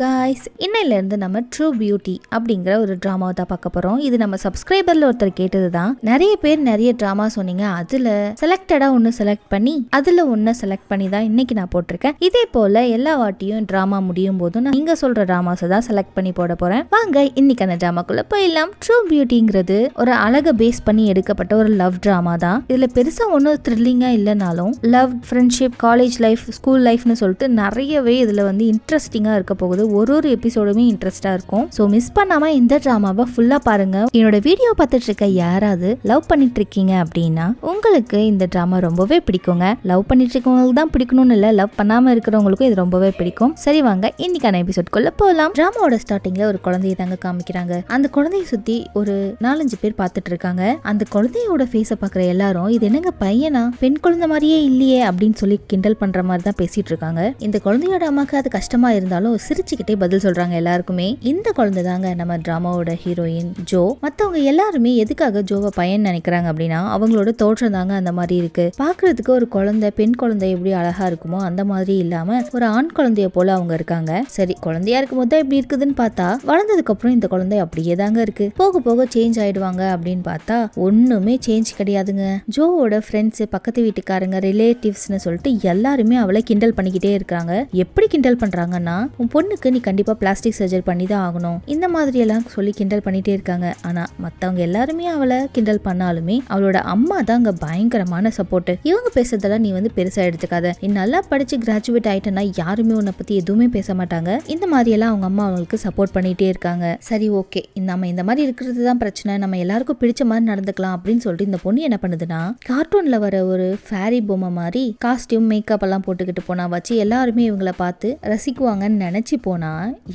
Guys, இன்னையிலேருந்து நம்ம true beauty அப்படிங்கிற ஒரு ட்ராமாவை தான் பார்க்க போகிறோம். இது நம்ம சப்ஸ்கிரைபரில் ஒருத்தர் கேட்டது தான். நிறைய பேர் நிறைய ட்ராமா சொன்னீங்க. அதில் செலக்டடாக ஒன்று செலக்ட் பண்ணி அதில் ஒன்று செலக்ட் பண்ணி தான் இன்னைக்கு நான் போட்டிருக்கேன். இதே போல் எல்லா வாட்டியும் ட்ராமா முடியும் போதும் நான் நீங்கள் சொல்கிற ட்ராமாஸை தான் செலக்ட் பண்ணி போட போகிறேன். வாங்க இன்னைக்கான ட்ராமாக்குள்ளே போயிடலாம். ட்ரூ பியூட்டிங்கிறது ஒரு அழகை பேஸ் பண்ணி எடுக்கப்பட்ட ஒரு லவ் ட்ராமா தான். இதில் பெருசாக ஒன்றும் த்ரில்லிங்காக இல்லைனாலும் love, friendship, college life, school லைஃப்னு சொல்லிட்டு நிறையவே இதில் வந்து இன்ட்ரெஸ்டிங்காக இருக்க போகுது. ஒரு எபிசோடுமே இன்ட்ரெஸ்டா இருக்கும். ஸோ மிஸ் பண்ணாம இந்த ட்ராமாவை ஃபுல்லா பாருங்க. என்னோட வீடியோ பார்த்துட்டு இருக்க யாராவது லவ் பண்ணிட்டு இருக்கீங்க அப்படின்னா உங்களுக்கு இந்த ட்ராமா ரொம்பவே பிடிக்குங்க. லவ் பண்ணிட்டு இருக்கவங்களுக்கு தான் பிடிக்கணும்னு இல்லை, லவ் பண்ணாம இருக்கிறவங்களுக்கும் இது ரொம்பவே பிடிக்கும். சரி வாங்க இன்னைக்கான எபிசோட்குள்ள போகலாம். ட்ராமாவோட ஸ்டார்டிங்ல ஒரு குழந்தைய தாங்க காமிக்கிறாங்க. அந்த குழந்தைய சுத்தி ஒரு 4-5 பேர் பார்த்துட்டு இருக்காங்க. அந்த குழந்தையோட ஃபேஸை பார்க்குற எல்லாரும் இது என்னங்க பையனா, பெண் குழந்தை மாதிரியே இல்லையே அப்படின்னு சொல்லி கிண்டல் பண்ற மாதிரி தான் பேசிட்டு இருக்காங்க. இந்த குழந்தையோட அம்மாக்கு அது கஷ்டமா இருந்தாலும் சிரிச்சுக்கிட்டே பதில் சொல்றாங்க எல்லாருக்குமே. இந்த குழந்தை தாங்க நம்ம டிராமாவோட ஹீரோயின் ஜோ. மத்தவங்க எல்லாருமே எதுக்காக ஜோவை பையன் நினைக்கிறாங்க அப்படின்னா அவங்களோட தோற்றம் தாங்க அந்த மாதிரி இருக்கு. பாக்குறதுக்கு ஒரு குழந்தை, பெண் குழந்தை எப்படி அழகா இருக்குமோ அந்த மாதிரி இல்லாம ஒரு ஆண் குழந்தைய போல அவங்க இருக்காங்க. சரி, குழந்தையா இருக்கும் போது எப்படி இருக்குதுன்னு பார்த்தா வளர்ந்ததுக்கு அப்புறம் இந்த குழந்தை அப்படியே தாங்க இருக்கு. போக போக சேஞ்ச் ஆயிடுவாங்க அப்படின்னு பார்த்தா ஒண்ணுமே சேஞ்ச் கிடையாதுங்க. ஜோவோட ஃப்ரெண்ட்ஸ், பக்கத்து வீட்டுக்காரங்க, ரிலேட்டிவ்ஸ்னு சொல்லிட்டு எல்லாருமே அவளை கிண்டல் பண்ணிக்கிட்டே இருக்காங்க. எப்படி கிண்டல் பண்றாங்கன்னா, உன் பொண்ணுக்கு நீ கண்டிப்பா பிளாஸ்டிக் சர்ஜரி பண்ணி தான் ஆகணும், இந்த மாதிரி எல்லாம் சொல்லி கிண்டல் பண்ணிட்டே இருக்காங்க. ஆனா மத்தவங்க எல்லாருமே அவளை கிண்டல் பண்ணாலுமே அவளோட அம்மா தான் அங்க பயங்கரமான சப்போர்ட். இவங்க பேசுறதெல்லாம் நீ வந்து பெருசா எடுத்துக்காத, நீ நல்லா படிச்சு கிராஜுவேட் ஆயிட்டனா யாருமே உன்னை பத்தி எதுவுமே பேச மாட்டாங்க, இந்த மாதிரி எல்லாம் அவங்க அம்மா அவங்களுக்கு சப்போர்ட் பண்ணிட்டே இருக்காங்க. சரி ஓகே, நம்ம இந்த மாதிரி இருக்கிறது தான் பிரச்சனை, நம்ம எல்லாருக்கும் பிடிச்ச மாதிரி நடந்துக்கலாம் அப்படின்னு சொல்லிட்டு இந்த பொண்ணு என்ன பண்ணுதுன்னா, கார்ட்டூன்ல வர ஒரு ஃபேரி பொம்மை மாதிரி காஸ்டியூம், மேக்கப் எல்லாம் போட்டுக்கிட்டு போனா வச்சு எல்லாருமே இவங்கள பார்த்து ரசிக்குவாங்கன்னு நினைச்சு போனா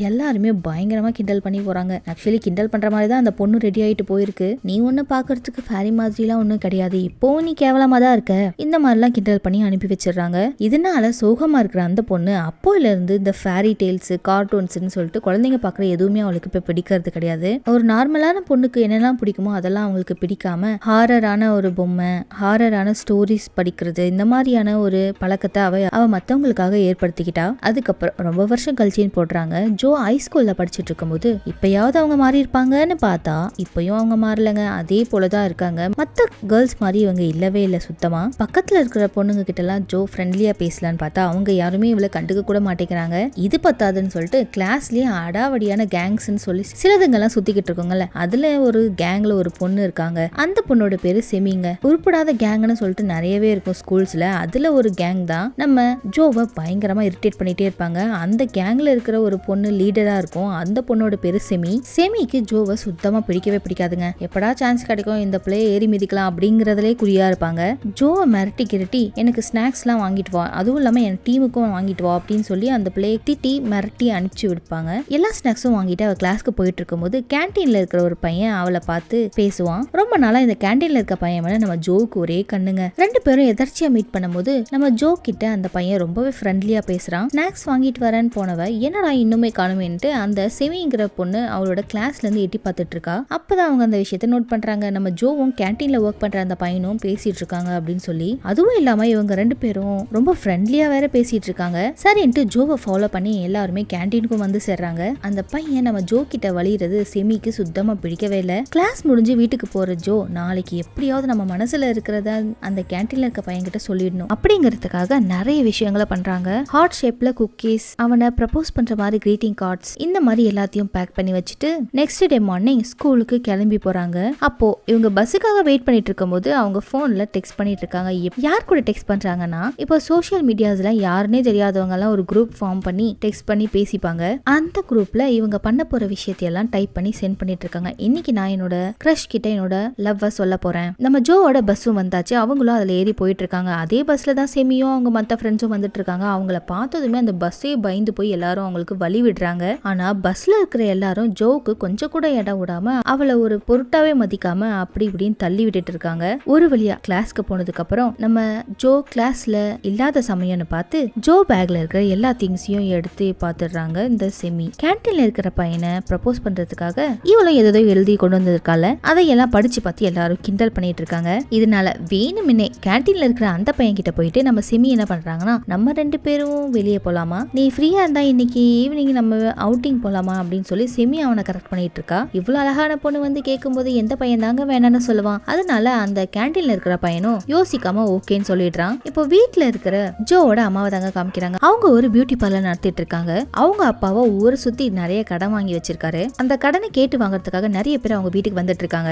எல்லாருமே பயங்கரமா கிண்டல் பண்ணி போறாங்க. ஆக்சுவலி கிண்டல் பண்ற மாதிரி தான் அந்த பொண்ணு ரெடி ஆயிட்டு போயிருக்கு. நீ ஒண்ணு பாக்குறதுக்கு ஃபேரி மாதிரிலாம் ஒன்னும் கிடையாது, இப்போ நீ கேவலமா தான் இருக்க, இந்த மாதிரிலாம் கிண்டல் பண்ணி அனுப்பி வச்சிடறாங்க. இதனால சோகமா இருக்கிற அந்த பொண்ணு அப்போல இருந்து இந்த ஃபேரி டெய்ல்ஸ், கார்ட்டூன்ஸ்ன்னு சொல்லிட்டு குழந்தைங்க பாக்குற எதுவுமே அவளுக்கு இப்ப பிடிக்கிறது கிடையாது. ஒரு நார்மலான பொண்ணுக்கு என்னெல்லாம் பிடிக்குமோ அதெல்லாம் அவங்களுக்கு பிடிக்காம ஹாரரான ஒரு பொம்மை, ஹாரரான ஸ்டோரிஸ் படிக்கிறது, இந்த மாதிரியான ஒரு பழக்கத்தை அவ மத்தவங்களுக்காக ஏற்படுத்திக்கிட்டா. அதுக்கப்புறம் ரொம்ப வருஷம் கழிச்சின்னு போடுறாங்க. ஜோ ஹைஸ்கூல்ல படிச்சுட்டு இருக்கும்போது இப்பயாவது அவங்க மாறி இருப்பாங்கன்னு பார்த்தா இப்பயும் அவங்க மாறலங்க, அதே போலதான் இருக்காங்க. மத்த கேர்ள்ஸ் மாதிரி இவங்க இல்லவே இல்லை சுத்தமா. பக்கத்துல இருக்கிற பொண்ணுங்க கிட்ட எல்லாம் ஜோ ஃப்ரெண்ட்லியா பேசலான்னு பார்த்தா அவங்க யாருமே இவளை கண்டுக்க கூட மாட்டேங்கிறாங்க. இது பத்தாதுன்னு சொல்லிட்டு கிளாஸ்லயே அடாவடியான கேங்ஸ்ன்னு சொல்லி சிலதுங்கெல்லாம் சுத்திக்கிட்டு இருக்கோங்கல்ல, அதுல ஒரு கேங்ல ஒரு பொண்ணு இருக்காங்க. அந்த பொண்ணோட பேரு செமிங்க. உருப்படாத கேங்னு சொல்லிட்டு நிறையவே இருக்கும் ஸ்கூல்ஸ்ல. அதுல ஒரு கேங் தான் நம்ம ஜோவை பயங்கரமா இரிட்டேட் பண்ணிட்டே இருப்பாங்க. அந்த கேங்ல இருக்கிற ஒரு பொண்ணு லீடரா இருக்கும். அந்த பொண்ணோட பேரு செமி. செமிக்கு ஜோவை சுத்தமா பிடிக்கவே பிடிக்காதுங்க. எப்படா சான்ஸ் கிடைக்கும் இந்த பிளே ஏறி மிதிக்கலாம் அப்படிங்கறதுலே குறியா இருப்பாங்க. ஜோவை மிரட்டி கிரட்டி எனக்கு ஸ்நாக்ஸ் எல்லாம் வாங்கிட்டு வா, அதுவும் இல்லாம என் டீமுக்கும் வாங்கிட்டு வா அப்படின்னு சொல்லி அந்த பிளே திட்டி மிரட்டி அனுப்பிச்சு விடுப்பாங்க. எல்லா ஸ்நாக்ஸும் வாங்கிட்டு அவ கிளாஸ்க்கு போயிட்டு இருக்கும்போது கேன்டீன்ல இருக்கிற ஒரு பையன் அவளை பார்த்து பேசுவான். ரொம்ப நாளா இந்த கேன்டீன்ல இருக்க பையன் மேல நம்ம ஜோவுக்கு ஒரே கண்ணுங்க. ரெண்டு பேரும் எதர்ச்சியா மீட் பண்ணும்போது நம்ம ஜோ கிட்ட அந்த பையன் ரொம்பவே ஃப்ரெண்ட்லியா பேசுறான். ஸ்நாக்ஸ் வாங்கிட்டு வரேன்னு போனவ என்னடா இன்னுமே காணுமேன்ட்டு அந்த செமிங்கிற பொண்ணு அவளோட கிளாஸ்ல இருந்து எட்டி பார்த்துட்டு இருக்கா. அப்பதான் அவங்க அந்த விஷயத்த நோட் பண்றாங்க. நம்ம ஜோவும் கேன்டீன்ல ஒர்க் பண்ற அந்த பையனும் பேசிட்டு இருக்காங்க அப்படின்னு சொல்லி. அதுவும் இல்லாம இவங்க ரெண்டு பேரும் ரொம்ப ஃப்ரெண்ட்லியா வேற பேசிட்டு இருக்காங்க. சரின்ட்டு ஜோவை ஃபாலோ பண்ணி எல்லாருமே கேன்டீனுக்கும் வந்து சேர்றாங்க. அந்த பையன் நம்ம ஜோ கிட்ட வலியுறது செமிக்கு சுத்தமா பிடிக்கவே இல்லை. கிளாஸ் முடிஞ்சு வீட்டுக்கு போற ஜோ நாளைக்கு எப்படியாவது நம்ம மனசுல இருக்கிறத அந்த கேன்டீன்ல இருக்க பையன் கிட்ட சொல்லிடணும் அப்படிங்கிறதுக்காக நிறைய விஷயங்களை பண்றாங்க. ஹார்ட் ஷேப்ல குக்கீஸ், அவனை ப்ரப்போஸ் பண்ற மாதிரி கிரீட்டிங் கார்ட்ஸ், இந்த மாதிரி எல்லாத்தையும் பேக் பண்ணி வச்சுட்டு நெக்ஸ்ட் டே மார்னிங் ஸ்கூலுக்கு கிளம்பி போறாங்க. அப்போ இவங்க பஸ்ஸுக்காக வெயிட் பண்ணிட்டு இருக்கும்போது அவங்க போன்ல டெக்ஸ்ட் பண்ணிட்டு இருக்காங்க. யார் கூட டெக்ஸ்ட் பண்றாங்கன்னா, இப்போ சோஷியல் மீடியாஸ்ல யாருன்னே தெரியாதவங்க எல்லாம் ஒரு குரூப் ஃபார்ம் பண்ணி டெக்ஸ்ட் பண்ணி பேசிப்பாங்க. அந்த குரூப்ல இவங்க பண்ண போற விஷயத்தையெல்லாம் டைப் பண்ணி சென்ட் பண்ணிட்டு இருக்காங்க. இன்னைக்கு நான் என்னோட கிரஷ் கிட்ட என்னோட லவ்வ சொல்ல போறேன். நம்ம ஜோவோட பஸ்ஸும் வந்தாச்சு, அவங்களும் அதுல ஏறி போயிட்டு இருக்காங்க. அதே பஸ்ல தான் செமியும் அவங்க மத்த ஃப்ரெண்ட்ஸும் வந்துட்டு இருக்காங்க. அவங்கள பார்த்ததுமே அந்த பஸ்ஸே பயந்து போய் எல்லாரும் அவங்களுக்கு வழி விடுறாங்க. ஆனா பஸ்ல இருக்கிற எல்லாரும் ஜோவுக்கு கொஞ்சம் கூட இடம் விடாம அவளை ஒரு பொருட்டாவே மதிக்காம அப்படி இப்படின்னு தள்ளி விட்டுட்டு இருக்காங்க. ஒரு வழியா கிளாஸ்க்கு போனதுக்கு அப்புறம் நம்ம ஜோ கிளாஸ்ல இல்லாத சமயம்னு பார்த்து ஜோ பேக்ல இருக்கிற எல்லா திங்ஸையும் எடுத்து பாத்துடுறாங்க இந்த செமி. கேன்டீன்ல இருக்கிற பையனை ப்ரப்போஸ் பண்றதுக்காக இவளும் ஏதோ எழுதி கொண்டு வந்திருக்கால, அதையெல்லாம் படிச்சு பார்த்து எல்லாரும் கிண்டல் பண்ணிட்டு இருக்காங்க. இதனால வேணும்னே கேன்டீன்ல இருக்கிற அந்த பையன் கிட்ட போயிட்டு நம்ம செமி என்ன பண்றாங்கன்னா, நம்ம ரெண்டு பேரும் வெளியே போலாமா, நீ ஃப்ரீயா இருந்தா இன்னைக்கு ஈவினிங் நம்ம அவுட்டிங் போலாமா அப்படின்னு சொல்லி செமி அவனை கரெக்ட் பண்ணிட்டு இருக்கா. இவ்வளவு அழகான பொண்ணு வந்து கேட்கும்போது எந்த பையன் தாங்க வேணான்னு சொல்லுவான். அதனால அந்த கேண்டீன்ல இருக்கிற பையனும் யோசிக்காம ஓகேன்னு சொல்லிடுறான். இப்போ வீட்டுல இருக்கிற ஜோவோட அம்மாவை தாங்க காமிக்கிறாங்க. அவங்க ஒரு பியூட்டி பார்லர் நடத்திட்டு இருக்காங்க. அவங்க அப்பாவை ஊரை சுத்தி நிறைய கடன் வாங்கி வச்சிருக்காரு. அந்த கடனை கேட்டு வாங்குறதுக்காக நிறைய பேர் அவங்க வீட்டுக்கு வந்துட்டு இருக்காங்க.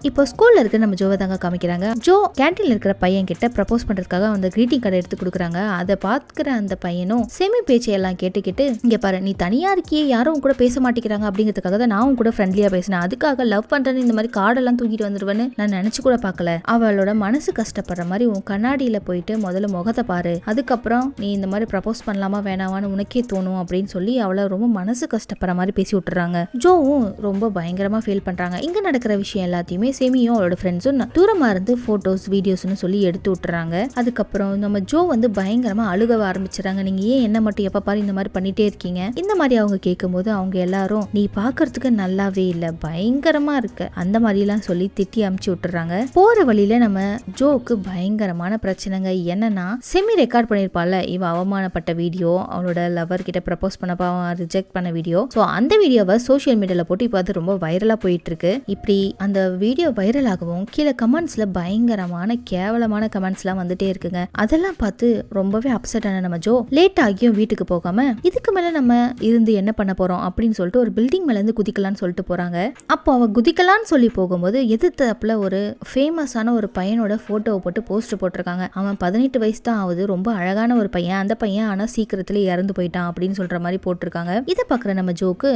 இப்போ ஸ்கூல்ல இருக்கிற நம்ம ஜோவை தாங்க காமிக்கிறாங்க. ஜோ கேண்டீன்ல இருக்கிற பையன் கிட்ட ப்ரப்போஸ் பண்றதுக்காக அந்த கிரீட்டிங் கார்டை எடுத்து கொடுக்குறாங்க. அதை பாக்குற அந்த பையனும் செமி பேச்சையெல்லாம் கேட்டுக்கிட்டு, இங்க பாரு நீ தனியா இருக்கியே, யாரும் கூட பேச மாட்டேங்கிறாங்க அப்படிங்கிறதுக்காக தான் நான் கூட ஃப்ரெண்ட்லியா பேசினேன். அதுக்காக லவ் பண்றேன்னு இந்த மாதிரி கார்டெல்லாம் தூக்கிட்டு வந்துருவேன்னு நான் நினைச்சு கூட பார்க்கல. அவளோட மனசு கஷ்டப்படுற மாதிரி உன் கண்ணாடியில போயிட்டு முதல்ல முகத்தை பாரு, அதுக்கப்புறம் நீ இந்த மாதிரி ப்ரப்போஸ் பண்ணலாமா வேணாமான்னு உனக்கே தோணும் அப்படின்னு சொல்லி அவளை ரொம்ப மனசு கஷ்டப்படுற மாதிரி பேசி விட்டுறாங்க. ஜோவும் ரொம்ப பயங்கரமா ஃபீல் பண்றாங்க. இங்க நடக்கிற விஷயம் எல்லாத்தையுமே செமியும் அவளோட ஃப்ரெண்ட்ஸும் தூரமா இருந்து போட்டோஸ் வீடியோஸ்னு சொல்லி எடுத்து விட்டுறாங்க. அதுக்கப்புறம் நம்ம ஜோ வந்து பயங்கரமா அழுக ஆரம்பிச்சுறாங்க. நீங்க ஏன் என்ன மட்டும் எப்ப பாரு இந்த மாதிரி பண்ணிட்டே இருக்கீங்க, இந்த மாதிரி அவங்க கேட்கும்போது அவங்க எல்லாரும் நீ பாக்குறதுக்கு நல்லாவே இல்ல, பயங்கரமா இருக்கு அந்த மாதிரி எல்லாம் சொல்லி திட்டி அமுச்சு விட்டுறாங்க. போற வழியில நம்ம ஜோக்கு பயங்கரமான பிரச்சனைங்க. என்னன்னா செமி ரெக்கார்ட் பண்ணிருப்பால இவ அவமானப்பட்ட வீடியோ, அவளோட லவர் கிட்ட ப்ரப்போஸ் பண்ணப்ப ரிஜெக்ட் பண்ண வீடியோ. சோ அந்த வீடியோவை சோசியல் மீடியால போட்டு இப்போ அது ரொம்ப வைரலா போயிட்டு இருக்கு. இப்படி அந்த வீடியோ வைரல் ஆகவும் கீழே கமெண்ட்ஸ்ல பயங்கரமான கேவலமான கமெண்ட்ஸ் எல்லாம் வந்துட்டே இருக்குங்க. அதெல்லாம் பார்த்து ரொம்பவே அப்செட் ஆன நம்ம ஜோ லேட் ஆகியும் வீட்டுக்கு போகாம இதுக்கு மேல நம்ம இருந்து என்ன பண்ண போறோம் அப்படின்னு சொல்லிட்டு ஒரு பில்டிங் மேல இருந்து குதிக்கலாம்னு சொல்லிட்டு போறாங்க. அப்போ அவ குதிக்கலாம்னு சொல்லி போகும்போது எதிர்த்தப்புல ஒரு ஃபேமஸான ஒரு பையனோட போட்டோவை போட்டு போஸ்ட் போட்டிருக்காங்க. அவன் 18 வயசு தான் ஆகுது, ரொம்ப அழகான ஒரு பையன், அந்த பையன் ஆனா சீக்கிரத்துல இறந்து போயிட்டான் அப்படின்னு சொல்ற மாதிரி போட்டிருக்காங்க. இதை பாக்குற நம்ம ஜோக்கு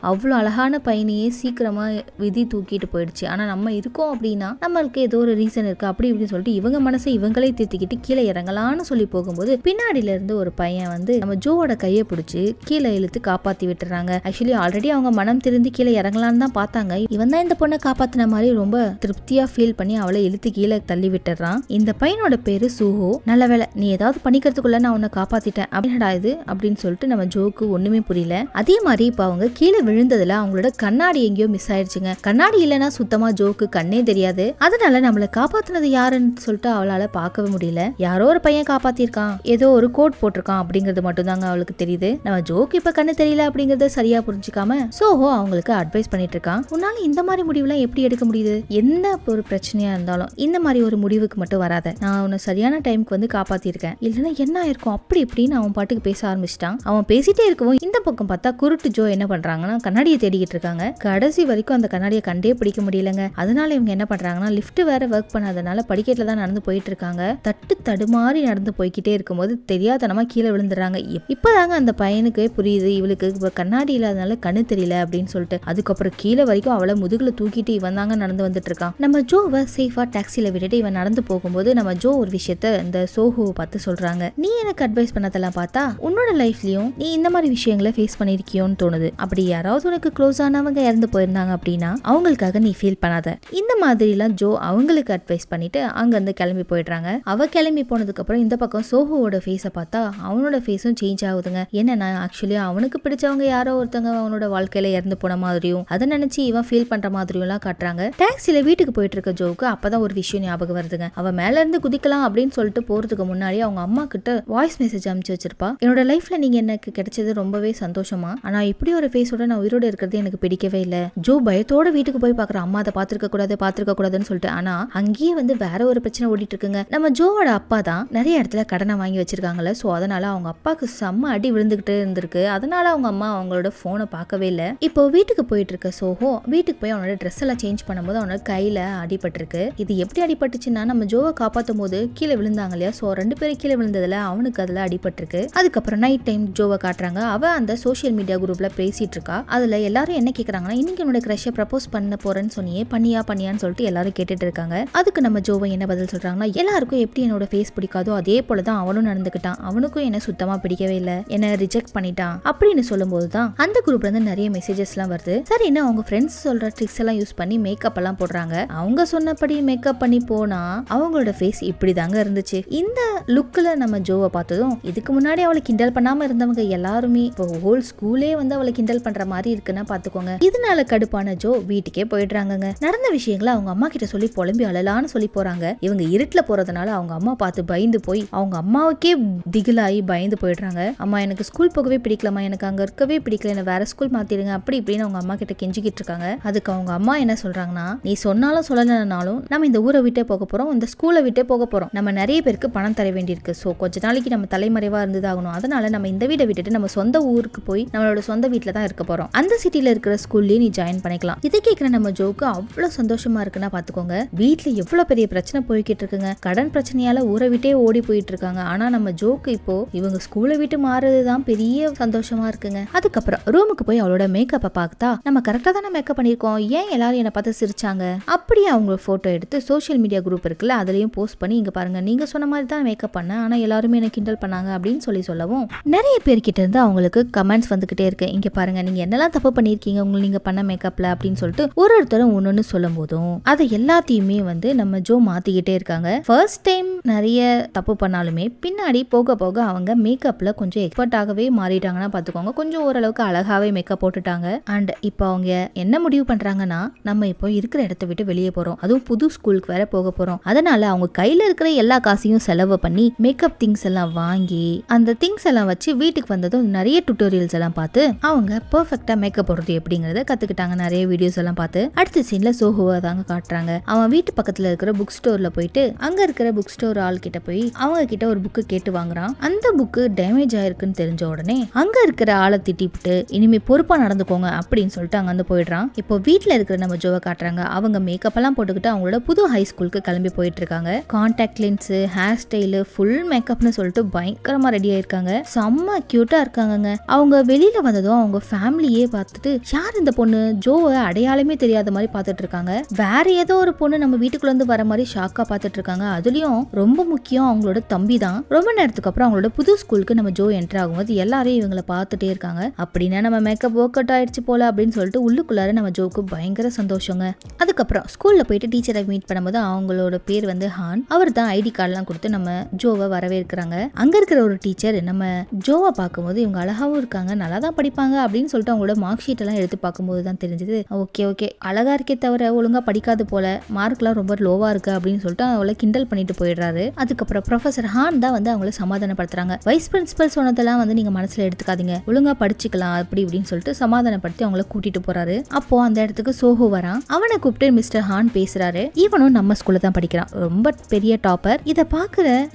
அவ்வளவு அழகான பையனையே சீக்கிரமா விதி தூக்கிட்டு போயிடுச்சு, ஆனா நம்ம இருக்கோம் அப்படின்னா நம்மளுக்கு ஏதோ ஒரு ரீசன் இருக்கு அப்படி இப்படின்னு சொல்லிட்டு இவங்க மனசை இவங்களே திட்டிக்கிட்டு கீழே இறங்கலான்னு சொல்லி போகும்போது பின்னாடியில இருந்து ஒரு பையன் வந்து நம்ம ஜோவோட கையை பிடிச்சு கீழே இழுத்து காப்பாத்தி விட்டுறாங்க. ஆக்சுவலி ஆல்ரெடி அவங்க மனம் திருந்தி கீழே இறங்கலான்னு தான் பார்த்தாங்க. இவன் தான் இந்த பொண்ணை காப்பாத்தின மாதிரி ரொம்ப திருப்தியா ஃபீல் பண்ணி அவளை இழுத்து கீழே தள்ளி விட்டுறான். இந்த பையனோட பேரு சூஹோ. நல்ல வேலை நீ ஏதாவது பண்ணிக்கிறதுக்குள்ள நான் உன்னை காப்பாத்திட்டேன் அப்படின்டா இது அப்படின்னு சொல்லிட்டு நம்ம ஜோக்கு ஒண்ணுமே புரியல. அதே மாதிரி இப்ப அவங்க கீழே விழுந்ததுல அவங்களோட கண்ணாடி எங்கேயோ மிஸ் ஆயிடுச்சுங்க. கண்ணாடி இல்லைன்னா சுத்தமா ஜோக்கு கண்ணே தெரியாது. அதனால நம்மளை காப்பாத்தினது யாருன்னு சொல்லிட்டு அவளால பார்க்கவே முடியல. யாரோ ஒரு பையன் காப்பாத்திருக்கான், ஏதோ ஒரு கோட் போட்டிருக்கான் அப்படிங்கிறது மட்டும் தாங்க அவளுக்கு தெரியுது. நம்ம ஜோக்கு இப்ப கண்ணு தெரியல அப்படிங்கறத சரியா புரிஞ்சுக்காம சோஹோ அவங்களுக்கு அட்வைஸ் பண்ணிட்டு இருக்கான். உன்னால இந்த மாதிரி முடிவுலாம் எப்படி எடுக்க முடியுது, எந்த ஒரு பிரச்சனையா இருந்தாலும் இந்த மாதிரி ஒரு முடிவுக்கு மட்டும் வராத, நான் உன்னை சரியான டைமுக்கு வந்து காப்பாத்திருக்கேன், இல்லைன்னா என்ன இருக்கும் அப்படி இப்படின்னு அவன் பாட்டுக்கு பேச ஆரம்பிச்சிட்டான். அவன் பேசிட்டே இருக்கவும் இந்த பக்கம் பார்த்தா குருட்டு ஜோ என்ன பண்றாங்கன்னா கண்ணாடியை தேடிக்கிட்டு இருக்காங்க. கடைசி வரைக்கும் அந்த கண்ணாடியை கண்டே பிடிக்க முடியலங்க. அதனால இவங்க என்ன பண்றாங்கன்னா லிஃப்ட் வேற ஒர்க் பண்ணாதனால படிக்கட்டுல தான் நடந்து போயிட்டு இருக்காங்க. தட்டு தடுமாறி நடந்து போய்கிட்டே இருக்கும்போது தெரியாதனமா கீழே விழுந்துடுறாங்க. இப்பதாங்க அந்த பையனுக்கு புரியுது இவளுக்கு கண்ணாடி இல்லாதனால கண்ணு தெரியல அப்படின்னு சொல்லிட்டு. அதுக்கப்புறம் கீழே வரைக்கும் அவளை முதுகுல தூக்கிட்டு இவன் தாங்க நடந்து வந்துட்டு இருக்கான். நம்ம ஜோவை சேஃபா டாக்ஸில விட்டுட்டு இவன் நடந்து போகும்போது நம்ம ஜோ ஒரு விஷயத்த இந்த சோஹோவை பார்த்து சொல்றாங்க. நீ எனக்கு அட்வைஸ் பண்ணதெல்லாம் பார்த்தா உன்னோட லைஃப்லயும் நீ இந்த மாதிரி விஷயங்களை ஃபேஸ் பண்ணிருக்கியோன்னு தோணுது. அப்படி யாராவது உனக்கு க்ளோஸ் ஆனவங்க இறந்து போயிருந்தாங்க அப்படின்னா அவங்களுக்காக நீ ஃபீல் பண்ணாத. இந்த மாதிரி எல்லாம் ஜோ அவங்களுக்கு அட்வைஸ் பண்ணிட்டு அங்க இருந்து கிளம்பி போயிடுறாங்க. அவ கிளம்பி போனதுக்கு அப்புறம் இந்த பக்கம் சோஹோவோட ஃபேஸை பார்த்தா அவனோட ஃபேஸும் சேஞ்ச் ஆகுதுங்க. என்னன்னா ஆக்சுவலி அவனுக்கு பிடிச்சவங்க யாரோ ஒருத்தங்க அவனோட வாழ்க்கையில இறந்து போன மாதிரியும் அதை நினைச்சு இவன் ஃபீல் பண்ற மாதிரியும் எல்லாம் காட்டுறாங்க. டாக்ஸில வீட்டுக்கு போயிட்டு இருக்க ஜோக்கு அப்பதான் ஒரு விஷயம் ஞாபகம் வருதுங்க. அவ மேல இருந்து குதிக்கலாம் அப்படின்னு சொல்லிட்டு போறதுக்கு முன்னாடி அவங்க அம்மா கிட்ட வாய்ஸ் மெசேஜ் அனுப்பிச்சு வச்சிருப்பா. என்னோட லைஃப்ல நீங்க எனக்கு கிடைச்சது ரொம்பவே சந்தோஷமா, ஆனா இப்படி ஒரு ஃபேஸோட நான் உயிரோட இருக்கிறது எனக்கு பிடிக்கவே இல்ல. ஜோ பயத்தோட வீட்டுக்கு போய் பாக்குற அம்மா அதை பாத்துருக்க கூடாதுன்னு சொல்லிட்டு, ஆனா அங்கேயே வந்து வேற ஒரு பிரச்சனை ஓடிட்டு இருக்குங்க. நம்ம ஜோவோட அப்பா தான் நிறைய இடத்துல கடனை வாங்கி வச்சிருக்காங்கல்ல, சோ அதனால அவங்க அப்பாவுக்கு செம்ம அடி விழுந்துகிட்டு இருந்திருக்கு. அதனால அவங்க அம்மா அவங்களோட போனை பார்க்கவே இல்லை. இப்போ வீட்டுக்கு போயிட்டு இருக்க சோஹோ வீட்டுக்கு போய் அவனோட ட்ரெஸ் எல்லாம் சேஞ்ச் பண்ணும்போது அவனோட கையில அடிபட்டிருக்கு. இது எப்படி அடிபட்டுச்சுன்னா நம்ம ஜோவை காப்பாற்றும் போது கீழே விழுந்தாங்க இல்லையா, சோ 2 பேரும் கீழே விழுந்ததுல அவனுக்கு அதுல அடிபட்டிருக்கு. அதுக்கப்புறம் நைட் டைம் ஜோவை காட்டுறாங்க. அவ அந்த சோசியல் மீடியா குரூப்ல பேசிட்டு இருக்கா. அதுல எல்லாரும் என்ன கேக்குறாங்கன்னா இன்னைக்கு என்னோட கிரஷை ப்ரப்போஸ் பண்ண போறேன்னு சொன்னியே, பண்ணியான்னு சொல்லிட்டு எல்லாரும் கேட்டுட்டு இருக்காங்க. அதுக்கு நம்ம ஜோவை என்ன பதில் சொல்றாங்கன்னா எல்லாருக்கும் எப்படி என்னோட ஃபேஸ் பிடிக்காதோ அதே போலதான் அவனும் நடந்துக்கிட்டான், அவனுக்கும் என்ன சுத்தமா பிடிக்கவே இல்லை, என்ன ரிஜெக்ட் பண்ணிட்டான் அப்படின்னு சொல்லும்போது தான் அந்த குரூப்ல இருந்து நிறைய மெசேஜஸ் எல்லாம் வருது. சரின்னு அவங்க ஃப்ரெண்ட்ஸ் சொல்ற ட்ரிக்ஸ் எல்லாம் யூஸ் பண்ணி மேக்கப் எல்லாம் போடுறாங்க. அவங்க சொன்னபடி மேக்கப் பண்ணி போனா அவங்களோட ஃபேஸ் இப்படிதாங்க இருந்துச்சு. இந்த லுக்ல நம்ம ஜோவை பார்த்ததும் இதுக்கு முன்னாடி அவளை கிண்டல் பண்ணாம இருந்தவங்க எல்லாருமே இப்போ ஹோல் ஸ்கூலே வந்து அவளை கிண்டல் பண்ற மாதிரி இருக்குன்னா பாத்துக்கோங்க. இதனால கடுப்பான ஜோ வீட்டுக்கே போயிடுறாங்க. நடந்த விஷயங்களை அவங்க அம்மா கிட்ட சொல்லி புலம்பி அழலான்னு சொல்லி போறாங்க. இவங்க இருட்டுல போறதுனால அவங்க அம்மா பார்த்து பயந்து போய் அவங்க அம்மாவுக்கே திகிலாகி பயந்து போயிடுறாங்க. அம்மா எனக்கு ஸ்கூல் போகவே போகவே பிடிக்கலமா, எனக்கு அங்க இருக்கவே பிடிக்கல, என்ன வேற ஸ்கூல் மாத்திடுங்க அப்படி இப்படின்னு அவங்க அம்மா கிட்ட கெஞ்சிக்கிட்டு இருக்காங்க. அதுக்கு அவங்க அம்மா என்ன சொல்றாங்கன்னா, நீ சொன்னாலும் சொல்லலைனாலும் நம்ம இந்த ஊரை விட்டே போக போறோம், இந்த ஸ்கூலை விட்டே போக போறோம், நம்ம நிறைய பேருக்கு பணம் தர வேண்டியிருக்கு, சோ கொஞ்ச நாளைக்கு நம்ம தலைமறைவா இருந்ததாகணும், அதனால நம்ம இந்த வீட்டை விட்டுட்டு நம்ம சொந்த ஊருக்கு போய் நம்மளோட சொந்த வீட்டுல தான் இருக்க போறோம், அந்த சிட்டில இருக்கிற ஸ்கூல்லயே நீ ஜாயின் பண்ணிக்கலாம். இதை கேட்கிற நம்ம ஜோக்கு அவ்வளவு சந்தோஷமா இருக்குன்னா பாத்துக்கோங்க. வீட்டுல எவ்வளவு பெரிய பிரச்சனை போய்கிட்டு இருக்குங்க, கடன் பிரச்சனையால ஊரை விட்டே ஓடி போயிட்டு இருக்காங்க. ஆனா நம்ம ஜோக்கு இப்போ இவங்க ஸ்கூலை விட்டு மாறுறதுதான் பெரிய சந்தோஷமா இருக்குங்க. அதுக்கப்புறம் ரூமுக்கு போய் அவளோட மேக்கப்பை பார்த்தா, நம்ம கரெக்டா தானே மேக்கப் பண்ணிருக்கோம், ஏன் எல்லாரும் என்ன பார்த்து சிரிச்சாங்க, அப்படியே அவங்க போட்டோ எடுத்து சோஷியல் மீடியா குரூப் இருக்குல்ல அதுலயும் போஸ்ட் பண்ணி, இங்க பாருங்க நீங்க சொன்ன மாதிரி தான் மேக்கப் பண்ண, ஆனா எல்லாருமே என்ன கிண்டல் பண்ணாங்க அப்படின்னு சொல்லவும் நிறைய பேர்கிட்ட இருந்து அவங்களுக்கு கமெண்ட்ஸ் வந்துகிட்டே இருக்கு. இங்க பாருங்க நீங்க என்னெல்லாம் தப்பு பண்ணிருக்கீங்க உங்களுக்கு நீங்க பண்ண மேக்கப்ல அப்படின்னு சொல்லிட்டு ஒருத்தரும் ஒன்னொன்னு சொல்லும் போதும் அதை எல்லாத்தையுமே வந்து நம்ம ஜோ மாத்திக்கிட்டே இருக்காங்க. ஃபர்ஸ்ட் டைம் நிறைய தப்பு பண்ணாலுமே பின்னாடி போக போக அவங்க மேக்கப்ல கொஞ்சம் எக்ஸ்பர்ட் ஆகவே மாறிட்டாங்கன்னா பாத்துக்கோங்க. கொஞ்சம் ஓரளவுக்கு அழகாவே மேக்கப் போட்டுட்டாங்க. அண்ட் இப்போ அவங்க என்ன முடிவு பண்றாங்கன்னா, நம்ம இப்போ இருக்கிற இடத்த விட்டு வெளியே போறோம், அதுவும் புது ஸ்கூலுக்கு வேற போக போறோம், அதனால அவங்க கையில இருக்கிற எல்லா காசையும் செலவு பண்ணி மேக்கப் திங்ஸ் எல்லாம் வாங்கி அந்த திங்ஸ் எல்லாம் வச்சு வீட்டுக்கு வந்ததும் நிறைய டுட்டோரியல்ஸ் எல்லாம் பார்த்து அவங்க பெர்ஃபெக்ட்டா மேக்கப் போடுறது எப்படிங்கறத கத்துக்கிட்டாங்க. நிறைய வீடியோஸ் எல்லாம் பார்த்து அடுத்த சீன்ல சோஹுவா தாங்க காட்டுறாங்க. அவன் வீட்டு பக்கத்துல இருக்கிற புக் ஸ்டோர்ல போயிட்டு அங்க இருக்கிற புக் ஸ்டோர் ஆள் கிட்ட போய் அவங்க கிட்ட ஒரு புக்கு கேட்டு வாங்குறான். அந்த புக்கு டேமேஜ் ஆயிருக்குன்னு தெரிஞ்ச உடனே அங்க இருக்கிற ஆளை திட்டிவிட்டு இனிமே பொறுப்பா நடந்துக்கோங்க அப்படின்னு சொல்லிட்டு அங்க வந்து போயிடுறான். இப்போ வீட்டுல இருக்கிற நம்ம ஜோவை காட்டுறாங்க. அவங்க மேக்கப் எல்லாம் போட்டுக்கிட்டு அவங்களோட புது ஹை ஸ்கூலுக்கு கிளம்பி போயிட்டு இருக்காங்க. Contact lens, hair style, full மேக்கப்னு சொல்லிட்டு பயங்கரமா ரெடி ஆயிருக்காங்க. செம்ம கியூட்டா இருக்காங்க. அவங்க வெளியில வந்ததும் அவங்க ஃபேமிலியே பார்த்துட்டு யார் இந்த பொண்ணு, ஜோவை அடையாளமே தெரியாத மாதிரி பார்த்துட்டு இருக்காங்க. வேற ஏதோ ஒரு பொண்ணு நம்ம வீட்டுக்குள்ள இருந்து வர மாதிரி ஷாக்கா பார்த்துட்டு இருக்காங்க. அதுலயும் ரொம்ப முக்கியம் அவங்களோட தம்பி தான். ரொம்ப நேரத்துக்கு அப்புறம் அவங்களோட புது ஸ்கூலுக்கு நம்ம ஜோ என்டர் ஆகும்போது எல்லாரும் இவங்களை பார்த்துட்டே இருக்காங்க. அப்படின்னா நம்ம மேக்கப் ஒர்க் அவுட் ஆயிடுச்சு போல அப்படின்னு சொல்லிட்டு உள்ளுக்குள்ளார நம்ம ஜோக்கு பயங்கர சந்தோஷங்க. அதுக்கப்புறம் ஸ்கூல்ல போயிட்டு டீச்சரை மீட் பண்ணும்போது அவங்களோட பேர் வந்து ஹான். அவர் தான் ஐடி கார்டெல்லாம் கொடுத்து நம்ம ஜோவை வரவேற்கிறாங்க. அங்க இருக்கிற ஒரு டீச்சர் நம்ம ஜோவை பார்க்கும்போது இவங்க அழகாவும் இருக்காங்க, நல்லா தான் படிப்பாங்க அப்படின்னு சொல்லிட்டு அவங்களோட மார்க் ஷீட் எல்லாம் எடுத்து பார்க்கும்போது தான் தெரிஞ்சது, ஓகே அழகா இருக்கே தவிர ஒழுங்கா படிக்காது போல, மார்க்லாம் ரொம்ப லோவா இருக்கு அப்படின்னு சொல்லிட்டு அவளை கிண்டல் பண்ணிட்டு போயிடுறாரு. அதுக்கப்புறம் ப்ரொஃபசர் ஹான் தான் வந்து அவங்கள சமாதானப்படுத்துறாங்க. வைஸ் பிரின்சிபல் சொன்னதெல்லாம் வந்து நீங்க மனசுல எடுத்துக்காதீங்க, ஒழுங்கா படிச்சுக்கலாம் அப்படி இப்படின்னு சொல்லிட்டு சமாதானப்படுத்தி அவங்கள கூட்டிட்டு போறாரு. அப்போ அந்த இடத்துக்கு சோஹோ வரான். அவனை கூப்பிட்டு மிஸ்டர் ஹான் பேசுறாரு. இவனும் நம்ம ஸ்கூல்ல தான் படிக்கிறான், ரொம்ப பெரிய டாப்பர்.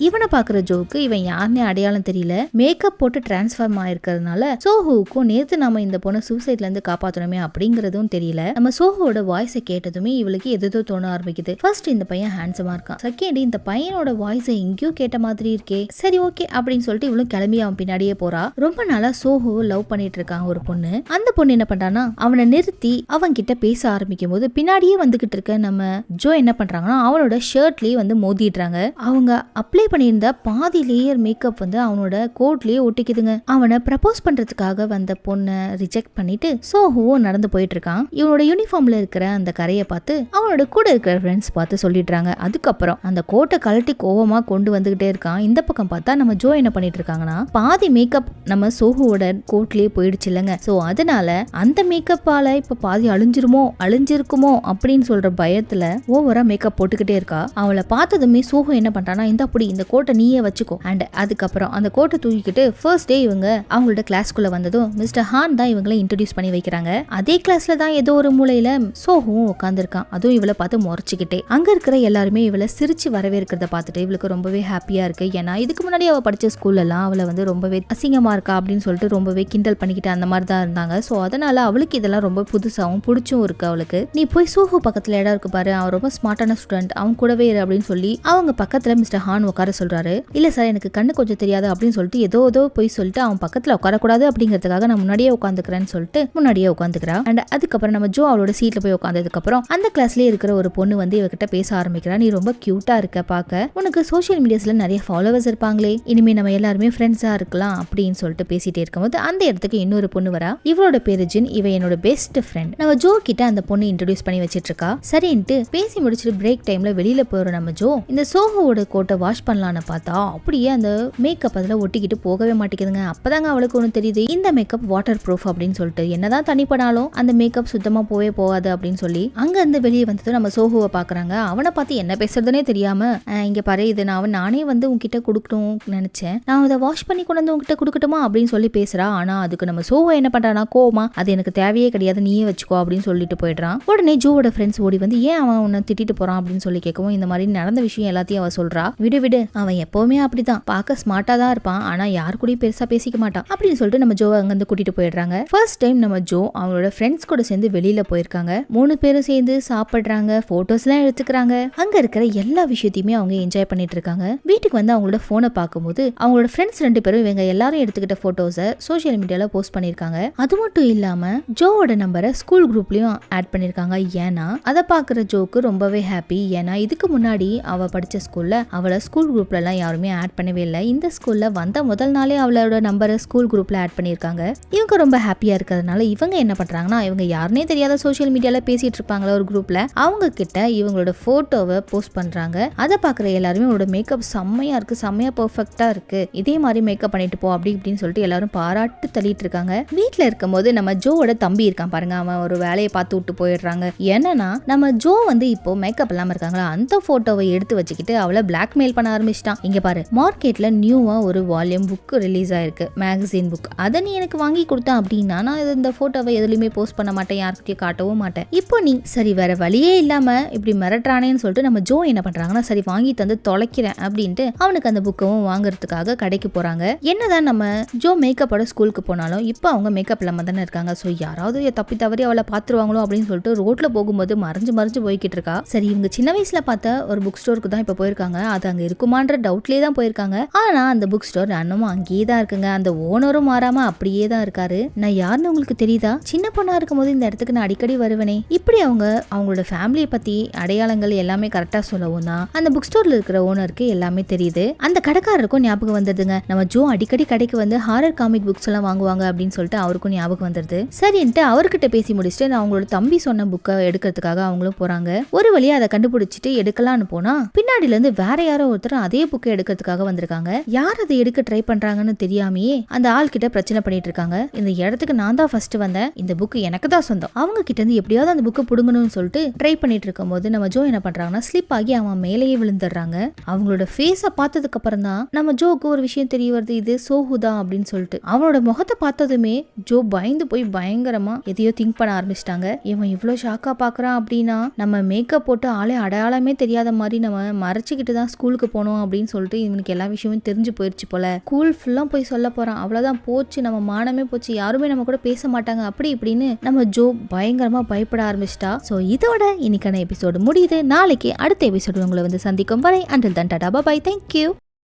இவனை பாக்குற ஜோக்கு இவன் யாருன்னே அடையாளம் தெரியல, மேக்கப் போட்டு டிரான்ஸ்ஃபார்ம் ஆயிருக்கிறதுனால சோஹோவுக்கும் நேத்து நாம இந்த பொண்ணை சூசைட்ல இருந்து காப்பாத்தணுமே அப்படிங்கறதும் தெரியல. நம்ம சோஹோட வாய்ஸை கேட்டதுமே இவளுக்கு எதோ தோண ஆரம்பிக்குது. ஃபர்ஸ்ட் இந்த பையன் ஹேண்ட்ஸமா இருக்கான், செகண்ட் இந்த பையனோட வாய்ஸை எங்கேயோ கேட்ட மாதிரி இருக்கே, சரி ஓகே அப்படின்னு சொல்லிட்டு இவளும் கிளம்பி அவன் பின்னாடியே போறா. ரொம்ப நாளா சோஹோ லவ் பண்ணிட்டு இருக்காங்க ஒரு பொண்ணு. அந்த பொண்ணு என்ன பண்றானா அவனை நிறுத்தி அவன் கிட்ட பேச ஆரம்பிக்கும் போது பின்னாடியே வந்துகிட்டு இருக்க நம்ம ஜோ என்ன பண்றாங்கன்னா அவனோட ஷர்ட்லயே வந்து மோதிடுறாங்க. அவங்க அப்ளை பண்ணியிருந்த பாதி லேயர் மேக்கப் வந்து அவனோட கோட்லயே ஒட்டிக்குதுங்க. அவனை ப்ரப்போஸ் பண்றதுக்காக வந்த பொண்ணை ரிஜெக்ட் பண்ணிட்டு சோஹோவும் நடந்து போயிட்டு இருக்கான். இவனோட யூனிஃபார்ம்ல இருக்கிற அந்த கரையை பார்த்து அவனோட கூட இருக்கிற ஃப்ரெண்ட்ஸ் பார்த்து சொல்லிடுறாங்க. அதுக்கப்புறம் அந்த கோட்டை கழட்டி கோவமா கொண்டு வந்துகிட்டே இருக்கான். இந்த பக்கம் பார்த்தா நம்ம ஜோ என்ன பண்ணிட்டு இருக்காங்கன்னா பாதி மேக்கப் நம்ம சோஹோவோட கோட்லயே போயிடுச்சு இல்லைங்க. சோ அதனால அந்த மேக்கப்பால இப்ப பாதி அழிஞ்சிருக்குமோ அப்படின்னு சொல்ற பயத்துல ஓவரா மேக்கப் போட்டுக்கிட்டே இருக்கா. அவளை பார்த்ததுமே சோஹோ என்ன பண்றானா இந்த கோட்டை நீயே வச்சுக்கோ. அண்ட் அதுக்கப்புறம் அந்த கோட்டை தூக்கிக்கிட்டு ஃபர்ஸ்ட் டே இவங்க அவங்களோட கிளாஸ்க்குள்ள வந்ததும் மிஸ்டர் ஹான் தான் இவங்களை இன்ட்ரோடியூஸ் பண்ணி வைக்கிறாங்க. அதே கிளாஸ்ல தான் ஏதோ ஒரு மூலையில சோஹோவும் உட்காந்துருக்கான். அதுவும் இவளை பார்த்து முறைச்சிக்கிட்டே. அங்க இருக்கிற எல்லாருமே இவளை சிரிச்சு வரவேற்கிறத பார்த்துட்டு இவளுக்கு ரொம்பவே ஹாப்பியா இருக்கு. ஏன்னா இதுக்கு முன்னாடி அவ படிச்ச ஸ்கூல்ல எல்லாம் அவளை வந்து ரொம்பவே அசிங்கமா இருக்கா அப்படின்னு சொல்லிட்டு ரொம்பவே கிண்டல் பண்ணிக்கிட்டு அந்த மாதிரி தான் இருந்தாங்க. சோ அதனால அவளுக்கு இதெல்லாம் ரொம்ப புதுசாவும் பிடிச்சும் இருக்கு. அவளுக்கு நீ போய் சோஹோ பக்கத்துல இடம் இருக்கு பாரு, அவன் ரொம்ப ஸ்மார்ட்டான ஸ்டூடெண்ட், அவன் கூடவே இரு அப்படின்னு சொல்லி அவங்க பக்கத்துல மிஸ்டர் ஹான் உட்கார சொல்றாரு. இல்ல சார் எனக்கு கண்ணு கொஞ்சம் தெரியாது அப்படின்னு சொல்லிட்டு ஏதோ போய் சொல்லிட்டு அவன் பக்கத்துல உட்காரக்கூடாது அப்படிங்கிறதுக்காக நான் முன்னாடியே உட்காந்துக்கிறேன்னு சொல்லிட்டு முன்னாடியே உட்காந்துக்கிறா. அண்ட் அதுக்கப்புறம் நம்ம ஜோ அவளோட சீட்ல போய் உட்காந்ததுக்கு அப்புறம் அந்த கிளாஸ்லயே இருக்கிற ஒரு பொண்ணு வந்து இவகிட்ட பேச ஆரம்பிக்கிறா. நீ ரொம்ப கியூட்டா இருக்க பாக்க, உனக்கு சோசியல் மீடியாஸ்ல நிறைய ஃபாலோவர்ஸ் இருப்பாங்களே, இனிமே நம்ம எல்லாருமே ஃப்ரெண்ட்ஸா இருக்கலாம் அப்படின்னு சொல்லிட்டு பேசிட்டே இருக்கும்போது அந்த இடத்துக்கு இன்னொரு பொண்ணு வரா. இவளோட பேரு ஜின், இவ என்னோட பெஸ்ட் ஃப்ரெண்ட். நம்ம ஜோ கிட்ட அந்த பொண்ணு இன்ட்ரோடியூஸ் பண்ணி வச்சிட்டு இருக்கா. சரின்ட்டு பேசி முடிச்சுட்டு பிரேக் டைம்ல வெளியில போற நம்ம ஜோ இந்த சோஹோவோட கோட்டை வாஷ் பண்ணலான்னு பார்த்தா அப்படியே அந்த மேக்கப் அதுல ஒட்டிக்கிட்டு போகவே மாட்டேங்குதுங்க. அப்பதாங்க அவளுக்கு ஒண்ணு தெரியுது, இந்த மேக்கப் வாட்டர் ப்ரூஃப் அப்படின்னு சொல்லிட்டு என்னதான் தண்ணி பண்ணாலும் அந்த மேக்கப் சுத்தமா போகாது அப்படின்னு சொல்லி அங்க இருந்து வெளியே வந்தது நம்ம சோஹோவை பாக்குறாங்க. அவனை பார்த்து என்ன பேசுறதுனே தெரியாம இங்க பாரு, இது நானே வந்து உன்கிட்ட கொடுக்கணும் நினைச்சேன், நான் அதை வாஷ் பண்ணி கொண்டு வந்து உங்ககிட்ட கொடுக்கட்டுமா அப்படின்னு சொல்லி பேசுறா. ஆனா அதுக்கு நம்ம ஜோவை என்ன பண்றானா, கோவமா அது எனக்கு தேவையே கிடையாது, நீயே வச்சுக்கோ அப்படின்னு சொல்லிட்டு போயிடுறான். உடனே ஜோவோட ஃப்ரெண்ட்ஸ் ஓடி வந்து ஏன் அவன் உன்னை திட்டிட்டு போறான் அப்படின்னு சொல்லி கேட்கவும் இந்த மாதிரி நடந்த விஷயம் எல்லாத்தையும் அவ சொல்றா. விடு விடு, அவன் எப்பவுமே அப்படிதான், பார்க்க ஸ்மார்ட்டா தான் இருப்பான், ஆனா யாரு கூடயும் பெருசா பேசிக்க மாட்டான் அப்படின்னு சொல்லிட்டு நம்ம ஜோவை அங்க இருந்து கூட்டிட்டு போயிடுறாங்க. ஃபர்ஸ்ட் டைம் நம்ம ஜோ அவங்களோட ஃப்ரெண்ட்ஸ் கூட சேர்ந்து வெளியில போயிருக்காங்க. 3 பேரும் சேர்ந்து சாப்பிடுறாங்க, போட்டோஸ் எல்லாம் எடுத்துக்கிறாங்க. அங்க இருக்கிற எல்லா விஷயத்தையுமே அவங்க என்ஜாய் பண்ணிட்டு இருக்காங்க. வீட்டுக்கு வந்து அவங்களோட போனை பார்க்கும்போது அவங்களோட ஃப்ரெண்ட்ஸ் 2 பேரும் இவங்க எல்லாரும் எடுத்துக்கிட்ட போட்டோஸை சோசியல் மீடியால போஸ்ட் பண்ணிருக்காங்க. அது மட்டும் இல்லாம ஜோவோட நம்பரை ஸ்கூல் குரூப்லயும் ஆட் பண்ணிருக்காங்க. ஏன்னா அதை பாக்குற ஜோக்கு ரொம்பவே ஹாப்பி. ஏன்னா இதுக்கு முன்னாடி அவ படிச்ச ஸ்கூல்ல அவளை ஸ்கூல் குரூப்ல எல்லாம் யாருமே ஆட் பண்ணவே இல்லை. இந்த ஸ்கூல்ல வந்த முதல் நாளே அவளோட நம்பரை ஸ்கூல் குரூப்ல ஆட் பண்ணிருக்காங்க. இவங்க ரொம்ப ஹாப்பியா இருக்கிறதுனால இவங்க என்ன பண்றாங்கன்னா, இவங்க யாருனே தெரியாத சோசியல் மீடியால பேசிட்டு இருப்பாங்களா ஒரு குரூப்ல, அவங்க கிட்ட இவங்களோட போட்டோவை போஸ்ட் பண்றாங்க. அதை பாக்குற எல்லாருமே உங்களோட மேக்கப் செம்மையா இருக்கு, செம்மையா பெர்ஃபெக்ட்டா இருக்கு, இதே மாதிரி மேக்கப் பண்ணிட்டு போ அப்படி இப்படின்னு சொல்லிட்டு எல்லாரும் பாராட்டு தள்ளிட்டு இருக்காங்க. வீட்டுல இருக்கும் போது நம்ம ஜோவோட தம்பி இருக்கான் பாருங்க, அவன் ஒரு வேலையை பார்த்து விட்டு போயிடுறாங்க. என்னன்னா நம்ம ஜோ வந்து இப்போ மேக்கப் இல்லாம இருக்காங்களா, அந்த போட்டோவை எடுத்து வச்சுக்கிட்டு அவளை பிளாக்மெயில் பண்ண ஆரம்பிச்சிட்டான். இங்க பாரு, மார்க்கெட்ல நியூவா ஒரு வால்யூம் புக் ரிலீஸ் ஆயிருக்கு, மேகசின் புக், அதை நீ எனக்கு வாங்கி கொடுத்தா அப்படின்னா நான் இந்த போட்டோவை எதுலையுமே போஸ்ட் பண்ண மாட்டேன், யாருக்கிட்டையும் காட்டவும் மாட்டேன். இப்போ நீ சரி வேற வழியே இல்லாம இப்படி மிரட்டுறானேன்னு சொல்லிட்டு நம்ம ஜோ என்ன பண்றாங்கன்னா, சரி வாங்கி தந்து தொலைக்கிறேன் அப்படின்ட்டு அவனுக்கு அந்த புக்கவும் வாங்குறதுக்காக கடைக்கு போறாங்க. என்னதான் நம்ம ஜோ மேக்கப்போட ஸ்கூலுக்கு போனாலும் இப்போ அவங்க மேக்கப் இல்லாம தானே இருக்காங்க. ஸோ யாராவது தப்பி தவறி அவளை பாத்துருவாங்களோ அப்படின்னு சொல்லிட்டு ரோட்ல போகும்போது மறைஞ்சு போய்கிட்டு இருக்கா. சரி இவங்க சின்ன வயசுல பார்த்த ஒரு புக் ஸ்டோருக்கு தான் இப்ப போயிருக்காங்க. அது அங்க இருக்குமான்ற டவுட்லயே தான் போயிருக்காங்க. ஆனா அந்த புக் ஸ்டோர் அண்ணமும் அங்கேயே தான் இருக்குங்க. அந்த ஓனரும் மாறாம அப்படியே தான் இருக்காரு. நான் யாருன்னு உங்களுக்கு தெரியுதா? சின்ன பொண்ணா இருக்கும் போது இந்த இடத்துக்கு நான் அடிக்கடி வருவேனே. இப்படி அவங்களோட ஃபேமிலியை பத்தி அடையாளங்கள் எல்லாமே கரெக்டா சொல்லவும் தான் அந்த புக் ஸ்டோர்ல இருக்கிற ஓனருக்கு எல்லாமே தெரியுது. அந்த கடைக்காரருக்கும் ஞாபகம் வந்ததுங்க, நம்ம ஜோ அடிக்கடி கடைக்கு வந்து ஹாரர் காமிக் புக்ஸ் எல்லாம் வாங்குவாங்க அப்படின்னு சொல்லிட்டு அவருக்கும் ஞாபகம் வந்துருது. சரின்ட்டு அவர்கிட்ட பேசி முடிச்சுட்டு அவங்களோட தம்பி சொன்ன புக்கை எடுக்கிறதுக்காக அவங்களும் போறாங்க. ஒரு வழியா அதை கண்டுபிடிச்சிட்டு எடுக்கலான்னு போனா பின்னாடில இருந்து வேற யாரோ ஒருத்தர் அதே புக்கை எடுக்கிறதுக்காக வந்திருக்காங்க. யார் அதை எடுக்க ட்ரை பண்றாங்கன்னு தெரியாமையே அந்த ஆள் கிட்ட பிரச்சனை பண்ணிட்டு இருக்காங்க. இந்த இடத்துக்கு நான் தான் ஃபர்ஸ்ட் வந்தேன், இந்த புக்கு எனக்கு தான் சொந்தம், அவங்க கிட்ட இருந்து எப்படியாவது அந்த புக்கை புடுங்கணும்னு சொல்லிட்டு ட்ரை பண்ணிட்டு இருக்கும் போது நம்ம ஜோ என்ன பண்றாங்கன்னா, ஸ்லிப் ஆகி அவன் மேலேயே விழுந்துடுறாங்க. அவங்களோட ஃபேஸை பார்த்ததுக்கு அப்புறம் தான் நம்ம ஜோக்கு ஒரு விஷயம் தெரிய வருது, இது சோஹுதா அப்படின்னு சொல்லிட்டு. அவனோட முகத்தை பார்த்ததுமே ஜோ பயந்து போய் பயங்கரமா எதையோ திங்க் பண்ண ஆரம்பிச்சிட்டாங்க. இவன் இவ்வளவு ஷாக்கா பாக்குறான் அப்படின்னா நம்ம மேக்கப் போட்டு ஆளே அடையாளமே தெரியாத மாதிரி நம்ம மறைச்சிக்கிட்டு தான் ஸ்கூலுக்கு போனோம் அப்படின்னு சொல்லிட்டு இவனுக்கு எல்லா விஷயமும் தெரிஞ்சு போயிடுச்சு போல. ஸ்கூல் ஃபுல்லா போய் சொல்ல போறான், அவ்வளவுதான் போச்சு, நம்ம மானமே போச்சு, யாருமே நம்ம கூட பேச மாட்டாங்க அப்படி இப்படின்னு நம்ம ஜோ பயங்கரமா பயப்பட ஆரம்பிச்சிட்டா. சோ இதோட இன்னைக்கான எபிசோடு முடியுது. நாளைக்கு அடுத்த எபிசோடு உங்களை வந்து சந்திக்கும் வரை until then, tata bye, thank you.